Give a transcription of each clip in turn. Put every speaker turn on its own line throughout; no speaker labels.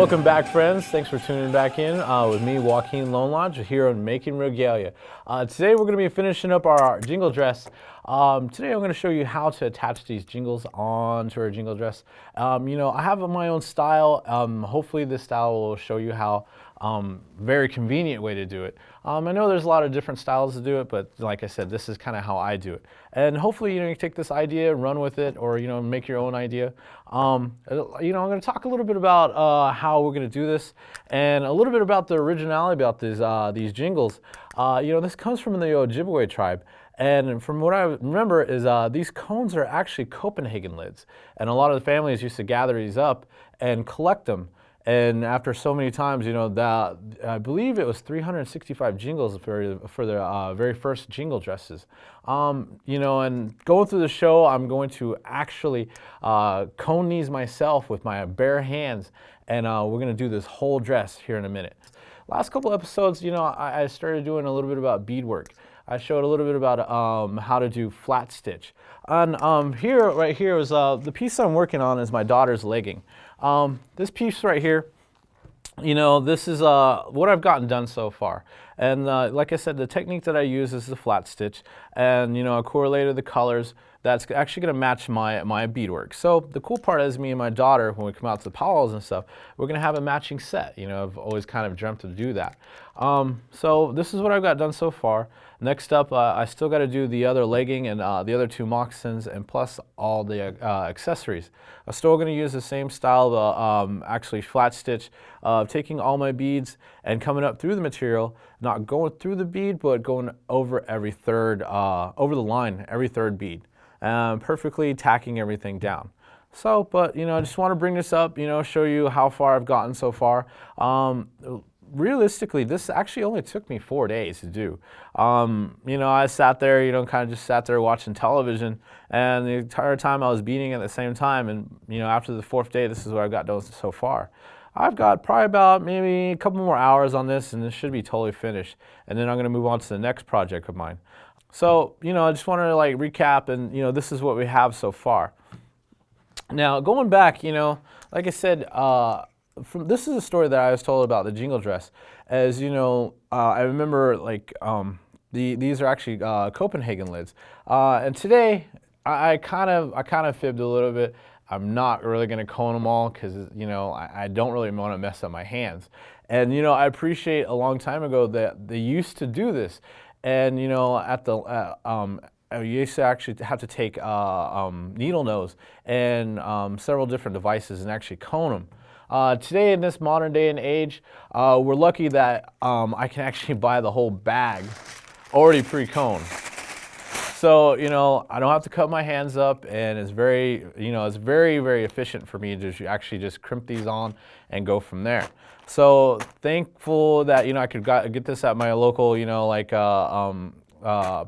Welcome back, friends. Thanks for tuning back in with me, Juaquin Lone Lodge, here on Making Regalia. Today we're going to be finishing up our jingle dress. Today I'm going to show you how to attach these jingles onto our jingle dress. I have my own style. Hopefully this style will show you how very convenient way to do it. I know there's a lot of different styles to do it, but like I said, this is kind of how I do it. And hopefully, you take this idea, run with it, or make your own idea. I'm going to talk a little bit about how we're going to do this, and a little bit about the originality about these jingles. This comes from the Ojibwe tribe. And from what I remember is these cones are actually Copenhagen lids. And a lot of the families used to gather these up and collect them. And after so many times, I believe it was 365 jingles for the very first jingle dresses. And going through the show, I'm going to actually cone these myself with my bare hands. And we're going to do this whole dress here in a minute. Last couple episodes, I started doing a little bit about beadwork. I showed a little bit about how to do flat stitch. And right here is the piece I'm working on is my daughter's legging. This piece right here, this is what I've gotten done so far. And like I said, the technique that I use is the flat stitch. And I correlated the colors. That's actually going to match my beadwork. So the cool part is me and my daughter, when we come out to the powwows and stuff, we're going to have a matching set. I've always kind of dreamt to do that. So this is what I've got done so far. Next up, I still got to do the other legging and the other two moccasins, and plus all the accessories. I'm still going to use the same style of actually flat stitch, taking all my beads and coming up through the material, not going through the bead, but going over every third, over the line, every third bead. Perfectly tacking everything down. So, but I just want to bring this up, show you how far I've gotten so far. Realistically, this actually only took me 4 days to do. I sat there, kind of just sat there watching television, and the entire time I was beading at the same time. And after the 4th day, this is what I've got done so far. I've got probably about maybe a couple more hours on this, and this should be totally finished. And then I'm going to move on to the next project of mine. So, I just want to recap, and this is what we have so far. Now, going back, like I said, this is a story that I was told about the jingle dress. As I remember, these are actually Copenhagen lids. And today, I kind of fibbed a little bit. I'm not really going to cone them all because I don't really want to mess up my hands. And I appreciate a long time ago that they used to do this. And at the you used to actually have to take needle nose and several different devices and actually cone them. Today, in this modern day and age, we're lucky that I can actually buy the whole bag already pre-coned. So I don't have to cut my hands up, and it's very very efficient for me to actually just crimp these on and go from there. So thankful that I could get this at my local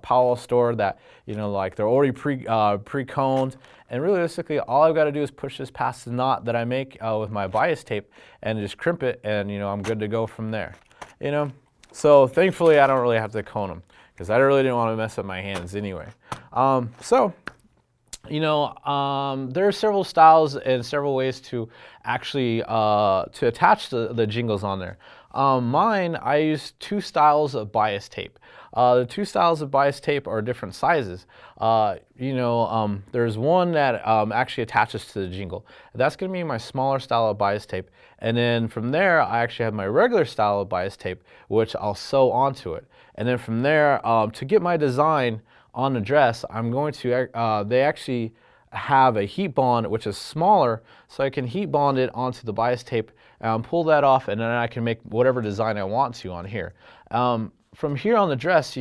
Powwow store that they're already pre-coned, and realistically all I've got to do is push this past the knot that I make with my bias tape and just crimp it, and I'm good to go from there. So thankfully I don't really have to cone them because I really didn't want to mess up my hands anyway. There are several styles and several ways to actually to attach the jingles on there. Mine, I use 2 styles of bias tape. The 2 styles of bias tape are different sizes. There's one that actually attaches to the jingle. That's going to be my smaller style of bias tape. And then from there, I actually have my regular style of bias tape, which I'll sew onto it. And then from there, to get my design on the dress, I'm going to, they actually have a heat bond which is smaller, so I can heat bond it onto the bias tape, pull that off, and then I can make whatever design I want to on here. From here on the dress,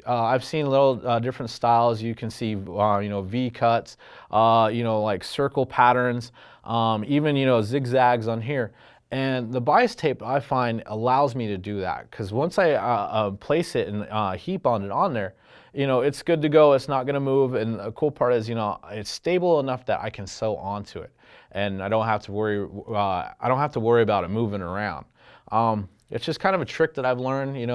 I've seen little different styles. You can see, V cuts, like circle patterns, even, zigzags on here. And the bias tape, I find, allows me to do that, because once I place it and heat bond it on there, it's good to go. It's not going to move, and the cool part is, it's stable enough that I can sew onto it, and I don't have to worry. I don't have to worry about it moving around. It's just kind of a trick that I've learned. You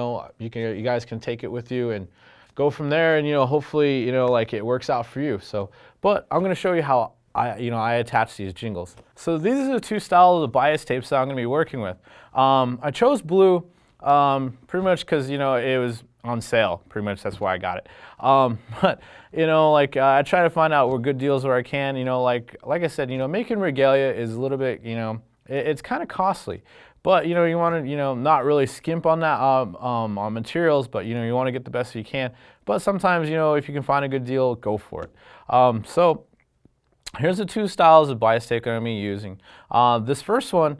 guys can take it with you and go from there, and hopefully, it works out for you. So, but I'm going to show you how I attach these jingles. So these are the two styles of bias tapes that I'm going to be working with. I chose blue pretty much because it was on sale. Pretty much that's why I got it. But I try to find out where good deals where I can. Like I said, making regalia is a little bit it's kind of costly. But you want to not really skimp on that on materials, but you want to get the best you can. But sometimes if you can find a good deal, go for it. So here's the two styles of bias tape I'm going to be using. This first one,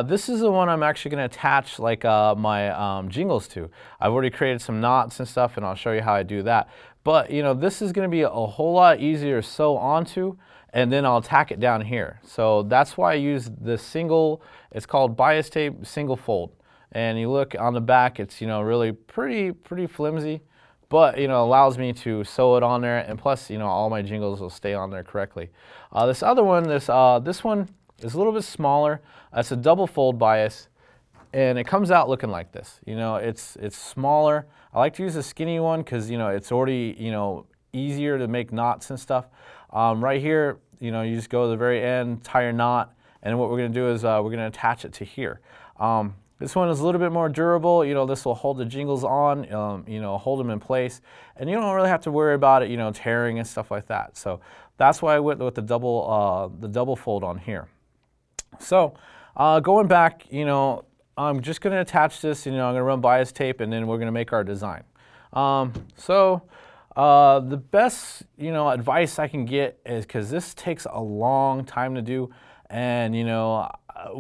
this is the one I'm actually going to attach like my jingles to. I've already created some knots and stuff, and I'll show you how I do that. But this is going to be a whole lot easier to sew onto, and then I'll tack it down here. So that's why I use the single, it's called bias tape single fold. And you look on the back, it's really pretty flimsy, but allows me to sew it on there, and plus all my jingles will stay on there correctly. This other one, this one is a little bit smaller. It's a double fold bias, and it comes out looking like this. It's smaller. I like to use a skinny one because it's already easier to make knots and stuff. Right here, you just go to the very end, tie your knot, and what we're going to do is we're going to attach it to here. This one is a little bit more durable. This will hold the jingles on, hold them in place, and you don't really have to worry about it, tearing and stuff like that. So that's why I went with the double fold on here. So going back, I'm just going to attach this. I'm going to run bias tape, and then we're going to make our design. The best advice I can get is, because this takes a long time to do, and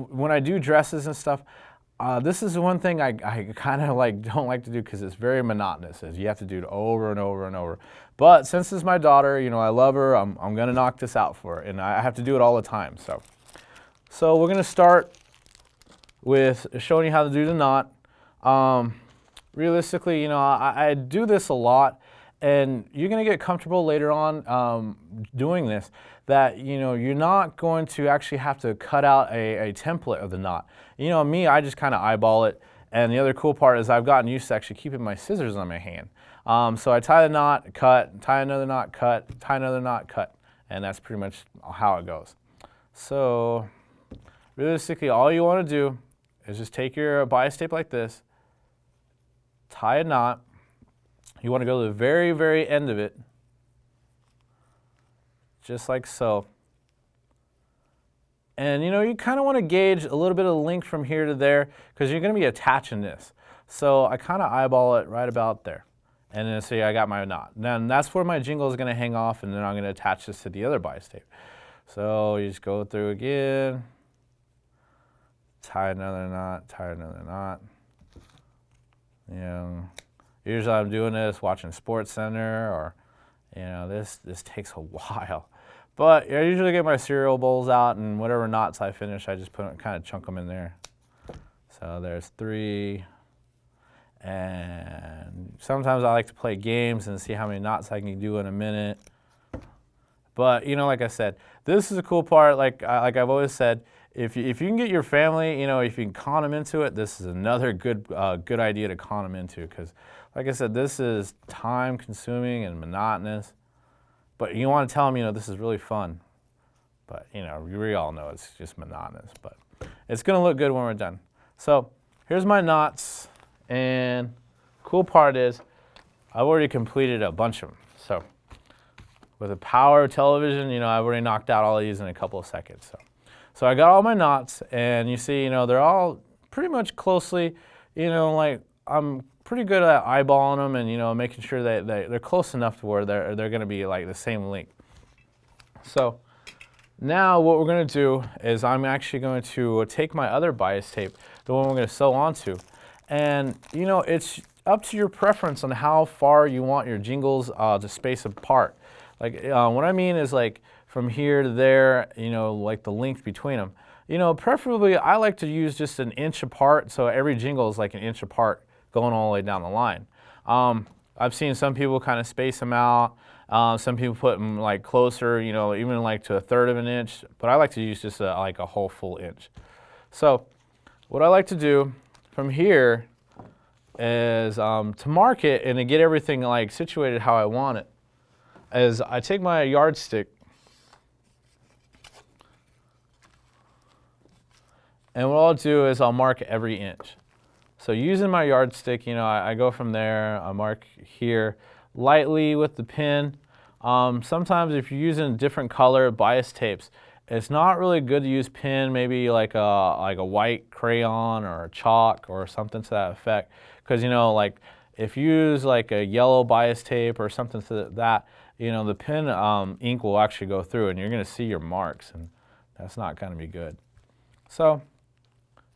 when I do dresses and stuff, this is one thing I kind of don't like to do because it's very monotonous. You have to do it over and over and over. But since it's my daughter, I love her, I'm going to knock this out for her, and I have to do it all the time. So we're going to start with showing you how to do the knot. Realistically, I do this a lot, and you're going to get comfortable later on doing this, that you're not going to actually have to cut out a template of the knot. Me, I just kind of eyeball it, and the other cool part is I've gotten used to actually keeping my scissors on my hand. So I tie the knot, cut, tie another knot, cut, tie another knot, cut, and that's pretty much how it goes. So realistically, all you want to do is just take your bias tape like this, tie a knot. You want to go to the very, very end of it, just like so. And you kind of want to gauge a little bit of length from here to there, because you're going to be attaching this. So I kind of eyeball it right about there. And then see, I got my knot. Then that's where my jingle is going to hang off, and then I'm going to attach this to the other bias tape. So you just go through again, tie another knot, tie another knot. Usually I'm doing this watching Sports Center, or this takes a while. But I usually get my cereal bowls out, and whatever knots I finish, I just kind of chunk them in there. So there's 3. And sometimes I like to play games and see how many knots I can do in a minute. But like I said, this is a cool part. Like I've always said, if you can get your family, if you can con them into it, this is another good idea to con them into. Because like I said, this is time consuming and monotonous. But you want to tell them, this is really fun. But, we all know it's just monotonous. But it's going to look good when we're done. So here's my knots. And cool part is I've already completed a bunch of them. So with a Power television, I've already knocked out all of these in a couple of seconds. So I got all my knots. And you see, they're all pretty much closely, like I'm pretty good at eyeballing them and making sure that they're close enough to where they're going to be like the same length. So now what we're going to do is I'm actually going to take my other bias tape, the one we're going to sew onto, and it's up to your preference on how far you want your jingles to space apart. Like what I mean is like from here to there, like the length between them. Preferably I like to use just an inch apart, so every jingle is like an inch apart, going all the way down the line. I've seen some people kind of space them out. Some people put them like closer, even like to 1/3 of an inch. But I like to use just like a whole full inch. So what I like to do from here is to mark it and to get everything like situated how I want it, is I take my yardstick And what I'll do is I'll mark every inch. So using my yardstick, I go from there, I mark here lightly with the pen. Sometimes if you're using different color bias tapes, it's not really good to use pen, maybe like a white crayon or a chalk or something to that effect. Because, like if you use like a yellow bias tape or something to that, the pen ink will actually go through and you're going to see your marks, and that's not going to be good. So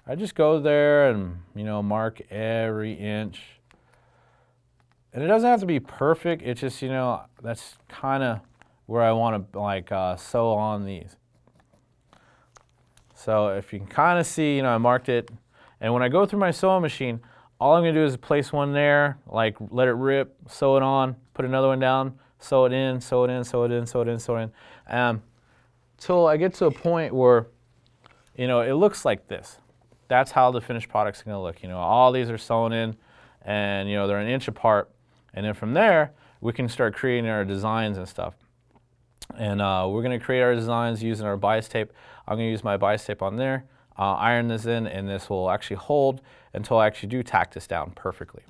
I just go there and, mark every inch. And it doesn't have to be perfect. It's just, that's kind of where I want to like sew on these. So if you can kind of see, I marked it. And when I go through my sewing machine, all I'm going to do is place one there, like let it rip, sew it on, put another one down, sew it in, sew it in, sew it in, sew it in, sew it in. Till I get to a point where, it looks like this. That's how the finished product's going to look. All these are sewn in and, they're an inch apart. And then from there, we can start creating our designs and stuff. And we're going to create our designs using our bias tape. I'm going to use my bias tape on there, iron this in, and this will actually hold until I actually do tack this down perfectly.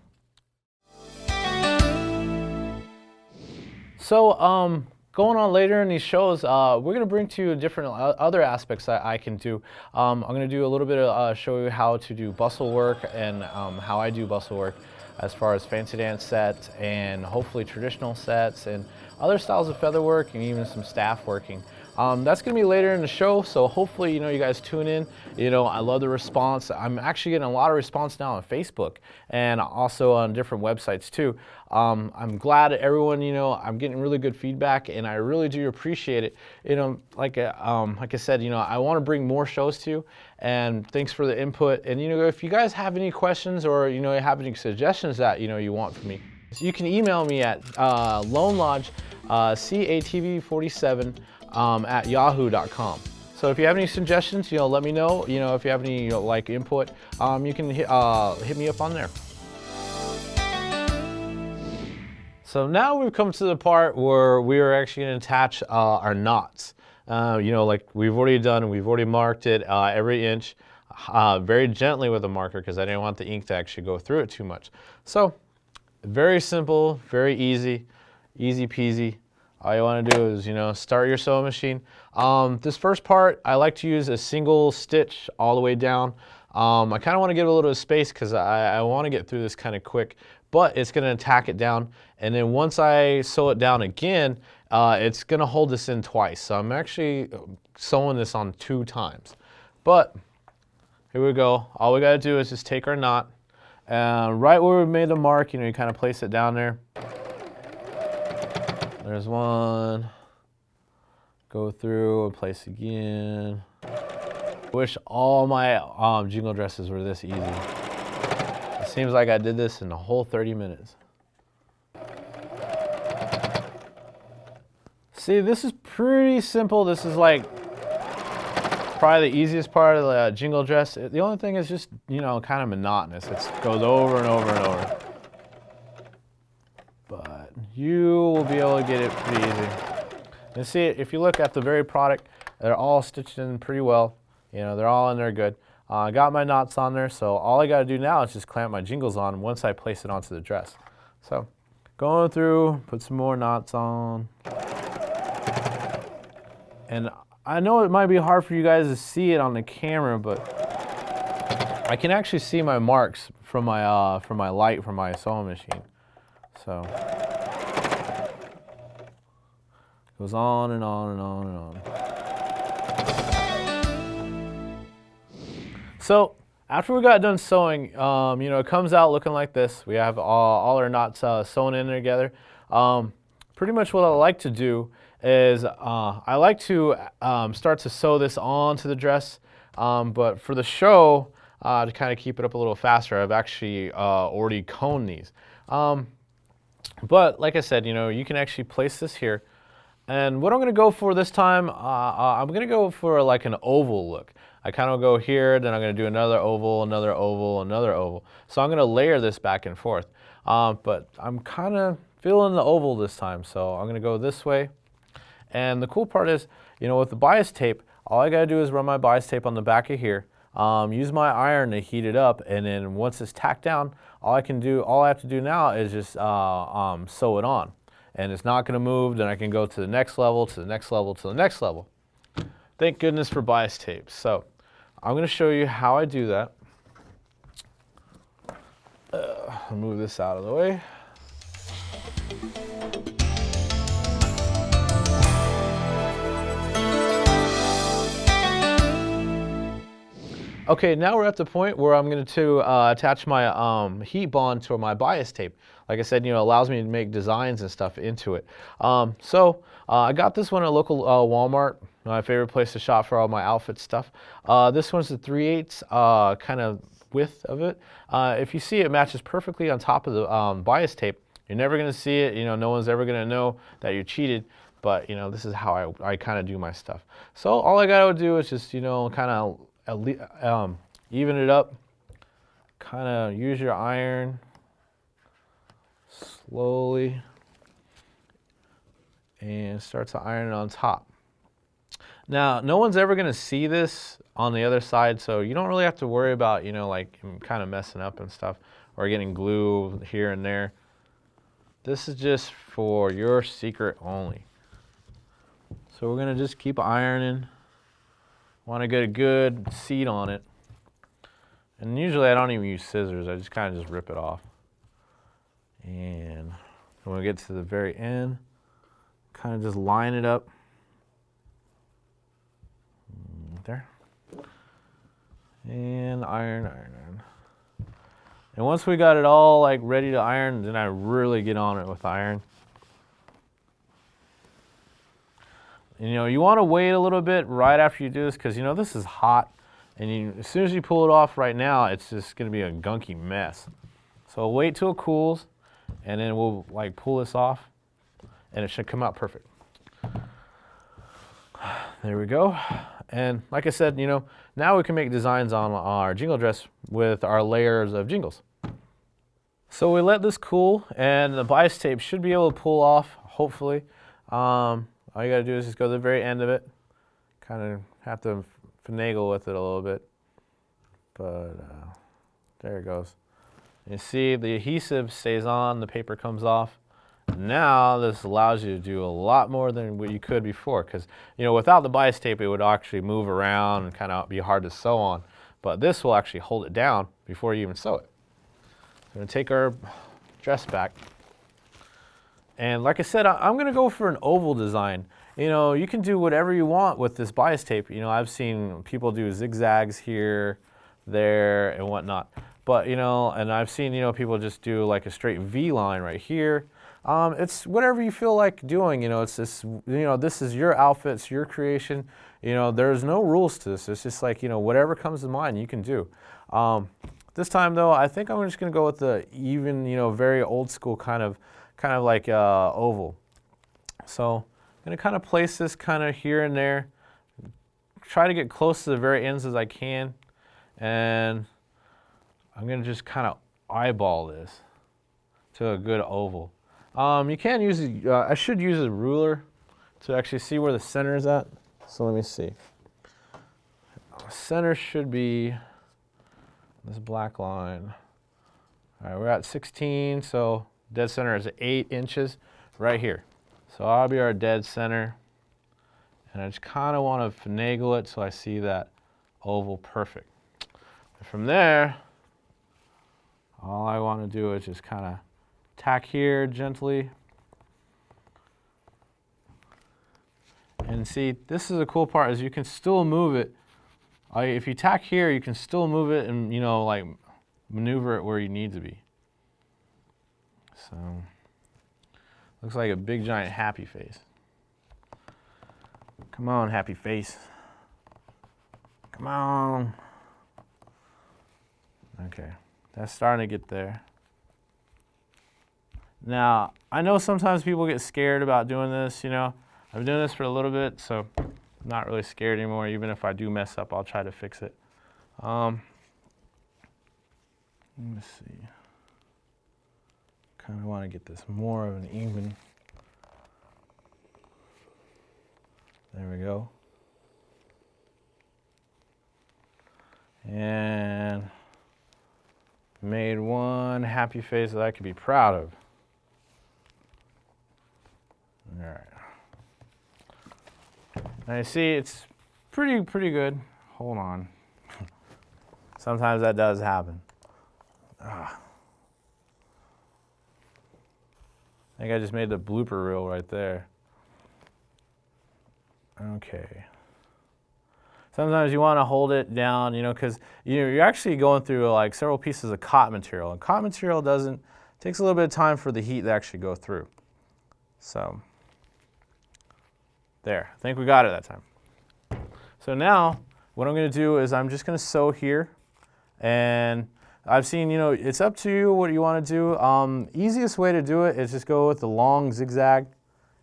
So going on later in these shows, we're going to bring to you different other aspects that I can do. I'm going to do a little bit of show you how to do bustle work and how I do bustle work as far as fancy dance sets and hopefully traditional sets and other styles of feather work and even some staff working. That's going to be later in the show, so hopefully, you guys tune in. I love the response. I'm actually getting a lot of response now on Facebook and also on different websites too. I'm glad everyone, I'm getting really good feedback, and I really do appreciate it. Like I said, I want to bring more shows to you, and thanks for the input. And if you guys have any questions or have any suggestions that you want from me, so you can email me at Lone Lodge CATV47 at yahoo.com. So if you have any suggestions, let me know. If you have any like input, you can hit me up on there. So now we've come to the part where we are actually going to attach our knots. Like we've already done, we've already marked it every inch very gently with a marker because I didn't want the ink to actually go through it too much. So very simple, very easy, easy peasy. All you want to do is, start your sewing machine. This first part, I like to use a single stitch all the way down. I kind of want to give it a little bit of space because I want to get through this kind of quick, but it's going to tack it down. And then once I sew it down again, it's going to hold this in twice. So I'm actually sewing this on 2 times. But here we go. All we got to do is just take our knot, right where we made the mark, you kind of place it down there. There's one. Go through and place again. I wish all my jingle dresses were this easy. It seems like I did this in the whole 30 minutes. See, this is pretty simple. This is like probably the easiest part of the jingle dress. The only thing is just, kind of monotonous. It goes over and over and over. But you will be able to get it pretty easy. And see, if you look at the very product, they're all stitched in pretty well. They're all in there good. I got my knots on there, so all I got to do now is just clamp my jingles on once I place it onto the dress. So going through, put some more knots on. And I know it might be hard for you guys to see it on the camera, but I can actually see my marks from my light from my sewing machine. So it goes on and on and on and on. So after we got done sewing, it comes out looking like this. We have all our knots sewn in together. Pretty much what I like to do is I like to start to sew this onto the dress, but for the show, to kind of keep it up a little faster, I've actually already coned these. But like I said, you can actually place this here. And what I'm going to go for this time, I'm going to go for like an oval look. I kind of go here, then I'm going to do another oval, another oval, another oval. So I'm going to layer this back and forth. But I'm kind of feeling the oval this time, so I'm going to go this way. And the cool part is, with the bias tape, all I got to do is run my bias tape on the back of here. use my iron to heat it up, and then once it's tacked down, all I have to do now is just sew it on. And it's not going to move, then I can go to the next level, to the next level, to the next level. Thank goodness for bias tape. So I'm going to show you how I do that. I'll move this out of the way. Okay, now we're at the point where I'm going to attach my heat bond to my bias tape. Like I said, it allows me to make designs and stuff into it. I got this one at a local Walmart, my favorite place to shop for all my outfit stuff. This one's the 3/8 kind of width of it. If you see, it matches perfectly on top of the bias tape. You're never going to see it. No one's ever going to know that you cheated. But this is how I kind of do my stuff. So all I got to do is just kind of even it up, kind of use your iron slowly and start to iron it on top. Now, no one's ever going to see this on the other side, so you don't really have to worry about, like kind of messing up and stuff or getting glue here and there. This is just for your secret only. So we're going to just keep ironing. Want to get a good seat on it. And usually I don't even use scissors, I just kind of just rip it off. And when we get to the very end, kind of just line it up. There. And iron, iron, iron. And once we got it all like ready to iron, then I really get on it with iron. You want to wait a little bit right after you do this because this is hot, and as soon as you pull it off right now, it's just going to be a gunky mess. So wait till it cools, and then we'll like pull this off, and it should come out perfect. There we go. And like I said, now we can make designs on our jingle dress with our layers of jingles. So we let this cool, and the bias tape should be able to pull off, hopefully. All you got to do is just go to the very end of it. Kind of have to finagle with it a little bit. But there it goes. You see the adhesive stays on, the paper comes off. Now this allows you to do a lot more than what you could before, because without the bias tape it would actually move around and kind of be hard to sew on. But this will actually hold it down before you even sew it. We're going to take our dress back. And like I said, I'm going to go for an oval design. You can do whatever you want with this bias tape. I've seen people do zigzags here, there, and whatnot. But, and I've seen, people just do like a straight V line right here. It's whatever you feel like doing. It's this, this is your outfit, it's your creation. There's no rules to this. It's just like, whatever comes to mind you can do. This time though, I think I'm just going to go with the even, very old school kind of like oval. So I'm going to kind of place this kind of here and there. Try to get close to the very ends as I can. And I'm going to just kind of eyeball this to a good oval. You can use, I should use a ruler to actually see where the center is at. So let me see. Center should be this black line. All right, we're at 16, so dead center is 8 inches right here. So I'll be our dead center. And I just kind of want to finagle it so I see that oval perfect. And from there, all I want to do is just kind of tack here gently. And see, this is the cool part, is you can still move it. If you tack here, you can still move it and, like maneuver it where you need to be. So, looks like a big giant happy face. Come on, happy face. Come on. Okay, that's starting to get there. Now, I know sometimes people get scared about doing this, I've been doing this for a little bit, so I'm not really scared anymore. Even if I do mess up, I'll try to fix it. Let me see. Kind of want to get this more of an even. There we go. And made one happy face that I could be proud of. All right. Now you see it's pretty good. Hold on. Sometimes that does happen. I think I just made the blooper reel right there. Okay. Sometimes you want to hold it down, you know, because you're actually going through like several pieces of cotton material, and cotton material takes a little bit of time for the heat to actually go through. So there, I think we got it that time. So now what I'm going to do is I'm just going to sew here, and I've seen, you know, it's up to you what you want to do. Easiest way to do it is just go with the long zigzag,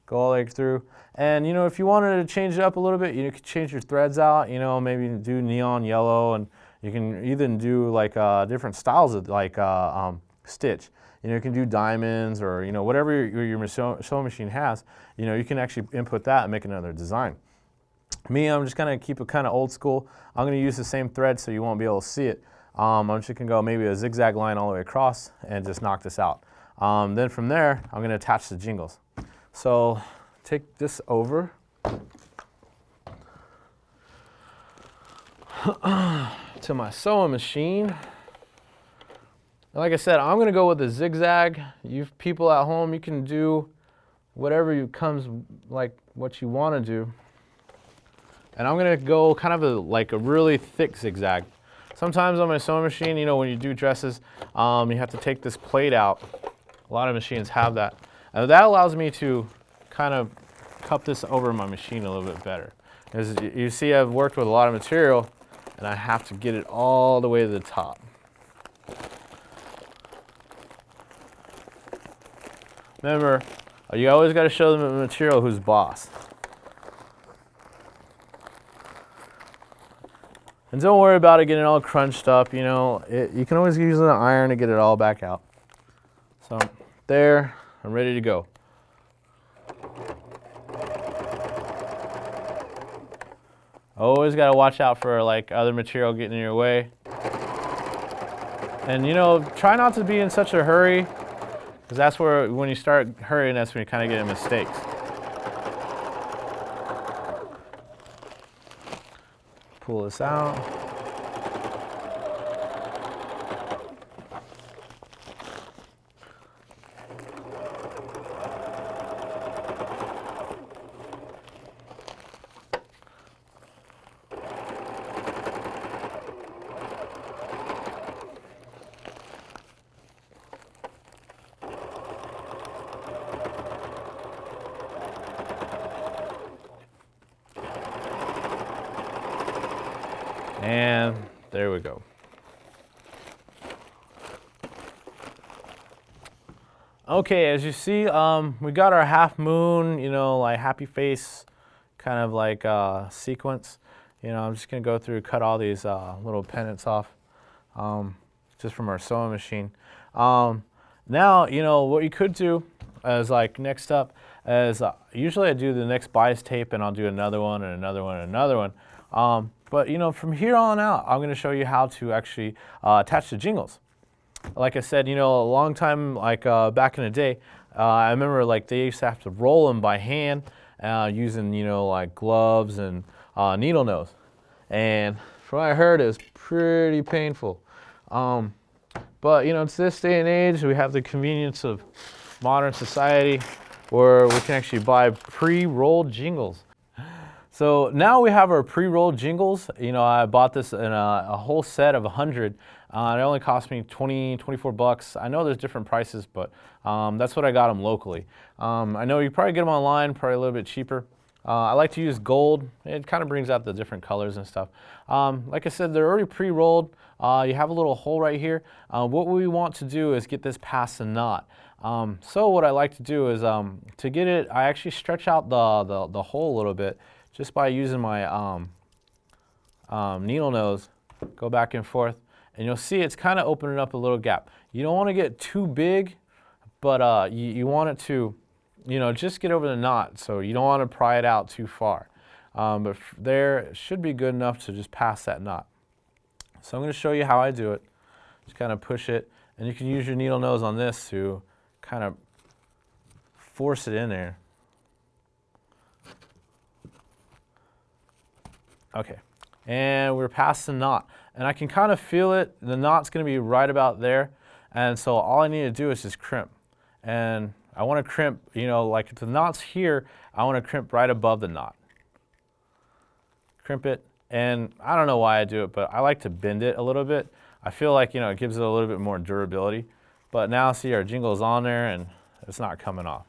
go all the way through. And you know, if you wanted to change it up a little bit, you could change your threads out, you know, maybe do neon yellow, and you can even do like different styles of like stitch. You know, you can do diamonds, or you know, whatever your sewing machine has, you know, you can actually input that and make another design. Me, I'm just gonna keep it kind of old school. I'm gonna use the same thread so you won't be able to see it. I'm just gonna go maybe a zigzag line all the way across and just knock this out. Then from there, I'm gonna attach the jingles. So take this over to my sewing machine. And like I said, I'm gonna go with a zigzag. You people at home, you can do whatever comes like what you want to do. And I'm gonna go kind of like a really thick zigzag. Sometimes on my sewing machine, you know, when you do dresses, you have to take this plate out. A lot of machines have that. And that allows me to kind of cup this over my machine a little bit better. As you see, I've worked with a lot of material, and I have to get it all the way to the top. Remember, you always got to show them the material who's boss. And don't worry about it getting all crunched up, you know, you can always use an iron to get it all back out. So there, I'm ready to go. Always got to watch out for like other material getting in your way. And you know, try not to be in such a hurry, because that's where, when you start hurrying, that's when you kind of get in mistakes. Pull this out. And there we go. Okay, as you see, we got our half moon, you know, like happy face kind of like sequence. You know, I'm just gonna go through, cut all these little pennants off just from our sewing machine. Now, you know, what you could do is like next up is usually I do the next bias tape, and I'll do another one and another one and another one. But you know, from here on out, I'm going to show you how to actually attach the jingles. Like I said, you know, a long time, like back in the day, I remember like they used to have to roll them by hand using, you know, like gloves and needle nose. And from what I heard, it was pretty painful. But you know, to this day and age, we have the convenience of modern society where we can actually buy pre-rolled jingles. So now we have our pre-rolled jingles. You know, I bought this in a whole set of 100. It only cost me 24 bucks. I know there's different prices, but that's what I got them locally. I know you probably get them online, probably a little bit cheaper. I like to use gold. It kind of brings out the different colors and stuff. Like I said, they're already pre-rolled. You have a little hole right here. What we want to do is get this past the knot. So what I like to do is to get it, I actually stretch out the hole a little bit just by using my needle nose, go back and forth, and you'll see it's kind of opening up a little gap. You don't want to get too big, but you want it to, you know, just get over the knot, so you don't want to pry it out too far. But there, it should be good enough to just pass that knot. So I'm going to show you how I do it. Just kind of push it, and you can use your needle nose on this to kind of force it in there. Okay, and we're past the knot, and I can kind of feel it. The knot's going to be right about there, and so all I need to do is just crimp. And I want to crimp, you know, like if the knot's here, I want to crimp right above the knot. Crimp it, and I don't know why I do it, but I like to bend it a little bit. I feel like, you know, it gives it a little bit more durability. But now see, our jingle's on there and it's not coming off.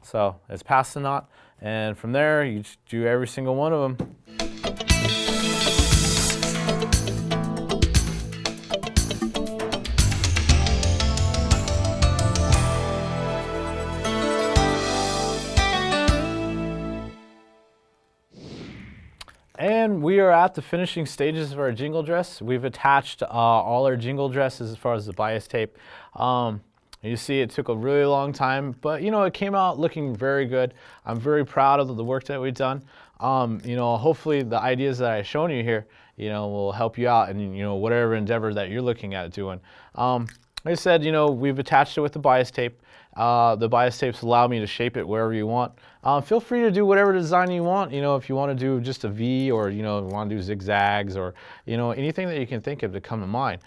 So it's past the knot, and from there you just do every single one of them. And we are at the finishing stages of our jingle dress. We've attached all our jingle dresses as far as the bias tape. You see it took a really long time, but you know, it came out looking very good. I'm very proud of the work that we've done. You know, hopefully the ideas that I've shown you here, you know, will help you out in, you know, whatever endeavor that you're looking at doing. Like I said, you know, we've attached it with the bias tape. The bias tapes allow me to shape it wherever you want. Feel free to do whatever design you want. You know, if you want to do just a V, or you know, want to do zigzags, or you know, anything that you can think of to come to mind.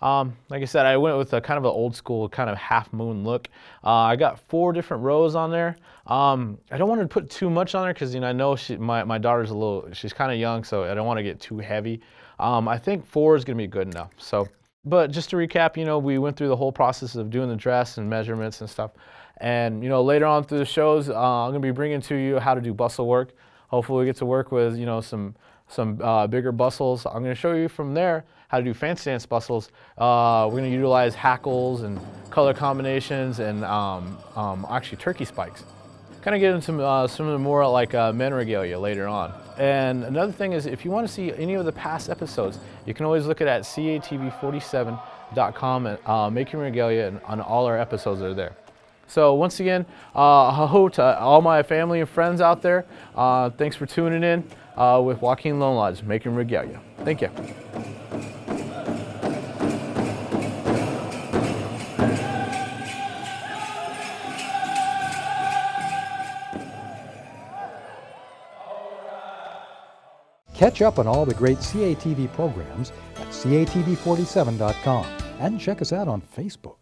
Like I said, I went with a kind of an old school kind of half moon look. I got 4 different rows on there. I don't want to put too much on there because, you know, I know my daughter's she's kind of young, so I don't want to get too heavy. I think 4 is going to be good enough. So. But just to recap, you know, we went through the whole process of doing the dress and measurements and stuff. And, you know, later on through the shows, I'm going to be bringing to you how to do bustle work. Hopefully we get to work with, you know, some bigger bustles. I'm going to show you from there how to do fancy dance bustles. We're going to utilize hackles and color combinations and actually turkey spikes. Kind of get into some of the more like men regalia later on. And another thing is, if you want to see any of the past episodes, you can always look at catv47.com and Making Regalia, and on all our episodes are there. So once again, hello to all my family and friends out there. Thanks for tuning in with Juaquin Lone Lodge, Making Regalia. Thank you.
Catch up on all the great CATV programs at catv47.com and check us out on Facebook.